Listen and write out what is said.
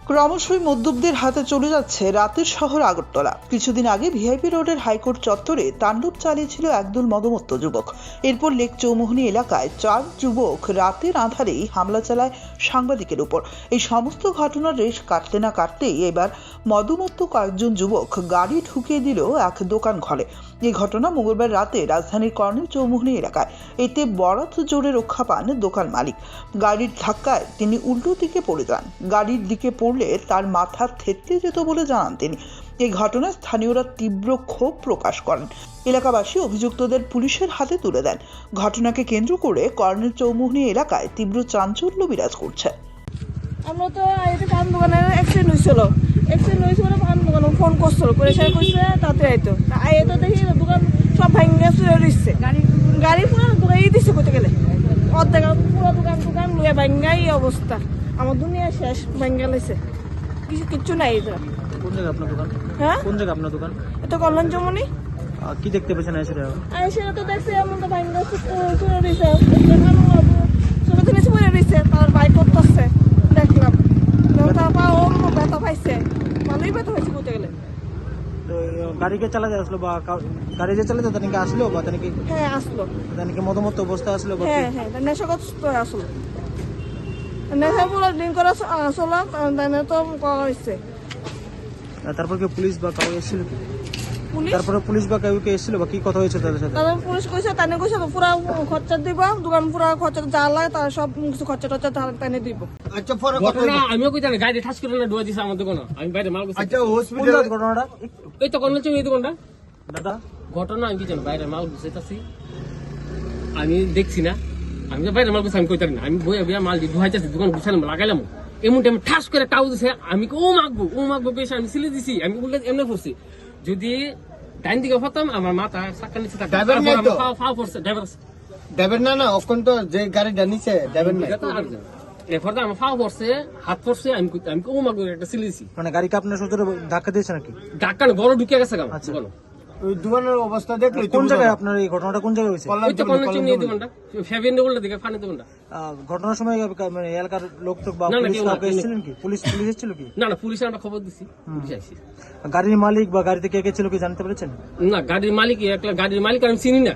ক্রমশই মদ্যপদের হাতে চলে যাচ্ছে রাতের শহর আগরতলা। কিছুদিন আগে ভিআইপি রোডের হাইকোর্ট চত্বরে তাণ্ডব চালিয়েছিল একদল মদমত্ত যুবক। এরপর লেক চৌমুহনী এলাকায় 4 যুবক রাতের আঁধারেই হামলা চালায় সাংবাদিকের উপর। এই সমস্ত ঘটনার রেশ কাটতে না কাটতেই এবার মদমত্ত কয়েকজন যুবক গাড়ি ঢুকিয়ে দিল এক দোকান ঘরে। এই ঘটনা মঙ্গলবার রাতে রাজধানীর কর্নেল চৌমুহনী এলাকায়। এতে বরাত জোরে রক্ষা পান দোকান মালিক। গাড়ির ধাক্কায় তিনি উল্টো দিকে পড়ে যান। গাড়ির দিকে পড়লে তার মাথা থেতলে যেত বলে জানান তিনি। এই ঘটনায় স্থানীয়রা তীব্র ক্ষোভ প্রকাশ করেন। এলাকাবাসী অভিযুক্তদের পুলিশের হাতে তুলে দেন। ঘটনাকে কেন্দ্র করে কর্নেল চৌমুহনী এলাকায় তীব্র চাঞ্চল্য বিরাজ করছে। আমরা তো আইতে পান দোকানের অ্যাক্সিডেন্ট হয়েছিল পান দোকানে ফোন করছিল করে সে কইছে তাতে আইতো তো দেখি দোকান সব ভাঙ্গা চুরে দিচ্ছে গাড়ি পুরো দোকান দিচ্ছে করতে গেলে অর্ধেক পুরো দোকান লুয়ে ভাঙ্গাই অবস্থা। আমার দুনিয়া শেষ ভাঙ্গা লাইছে কিচ্ছু নাই এটা। কোন জায়গা আপনার দোকান? হ্যাঁ, কোন জায়গা আপনার দোকান? এটা কল্যাণ চৌমুহনী। কি দেখতে পেয়েছেন এসে? সেটা তো দেখছি এমন তো ভাঙ্গা চুরে দিচ্ছে ছোট জিনিস পরে দিচ্ছে তার বাইক করতেছে দেখলাম তার পা ও ব্যথা পাইছে ভালোই ব্যথা পাইছে করতে গেলে। তো গাড়িকে চালাতে আসলো বা গাড়ি যে চালাতে তাকে আসলো বা তাকে? হ্যাঁ আসলো। তাকে মদমত্ত অবস্থায় আসলো বা? হ্যাঁ হ্যাঁ নেশাগ্রস্ত আসলো। নেশা পুরো ড্রিঙ্ক করা আসলো তাই তো করা হয়েছে। তারপর কি পুলিশ বা কাউ এসেছিল কি? পুলিশ তারপরে পুলিশ বা কাউকে এসেছিল বা কি কথা হয়েছে তাদের সাথে? তারপর পুলিশ কইছে তাই কইছে পুরা খরচা দিব দোকান পুরা খরচা যা লাগে তার সব কিছু খরচা টরচা তাই দিব। আচ্ছা পরে ঘটনা আমিও কই জানি গাড়ি ঠাস করে না ডুয়া দিছে আমার দোকানে। আমি বাইরে মাল করছি। আচ্ছা কোন হসপিটাল জায়গার ঘটনাটা? এই তো কর্নেল চৌমুহনী দোকানটা দাদা ঘটনা আমি কি জানি বাইরে মাল গুছাইতাছি আমি দেখছি না। আমি তো বাইরে মাল গুছাই আমি কইতারি না। আমি বইয়া মাল দিয়ে ধুয়াইতাছি দোকান গুছাইলাম লাগাইলাম এমন টাইমে ঠাস করে টাউ দিছে। আমি ও মাগবো বেশ আমি সিলে দিছি। আমি উল্টে এমনি করছি যদি ডাইন দিকে হতাম আমার মাথা চাক্কা নিচে থাকতো। ড্রাইভার নাই তো? ফাও করছে ড্রাইভার দেবেন না অখন তো যে গাড়িটা নিছে দেবেন না। এরপর আমার ফাও করছে হাত পড়ছে আমি ও মাগবো একটা সিলে দিছি। মানে গাড়িকে আপনার সচরে ধাক্কা দিয়েছে নাকি? ডাক্তার বড় ঢুকে গেছে গাম আচ্ছা। বলো ওই দোকানের অবস্থা দেখলি কোন জায়গায় আপনার এই ঘটনাটা কোন জায়গায় হয়েছে? ওই তো কর্নেল চৌমুহনী দোকানটা ফেভিন বললে দিকে ফানি দোকানটা। ঘটনার সময় মানে এলাকার লোক তো বা না, পুলিশ কেউ না, কাউকে এসেছিলেন কি? পুলিশ এসেছিল কি? না পুলিশে আমরা খবর দিছি পুলিশ আইছে। গাড়ির মালিক বা গাড়িতে কে কে ছিল কি জানতে পেরেছেন? না গাড়ির মালিক আমি চিনি না।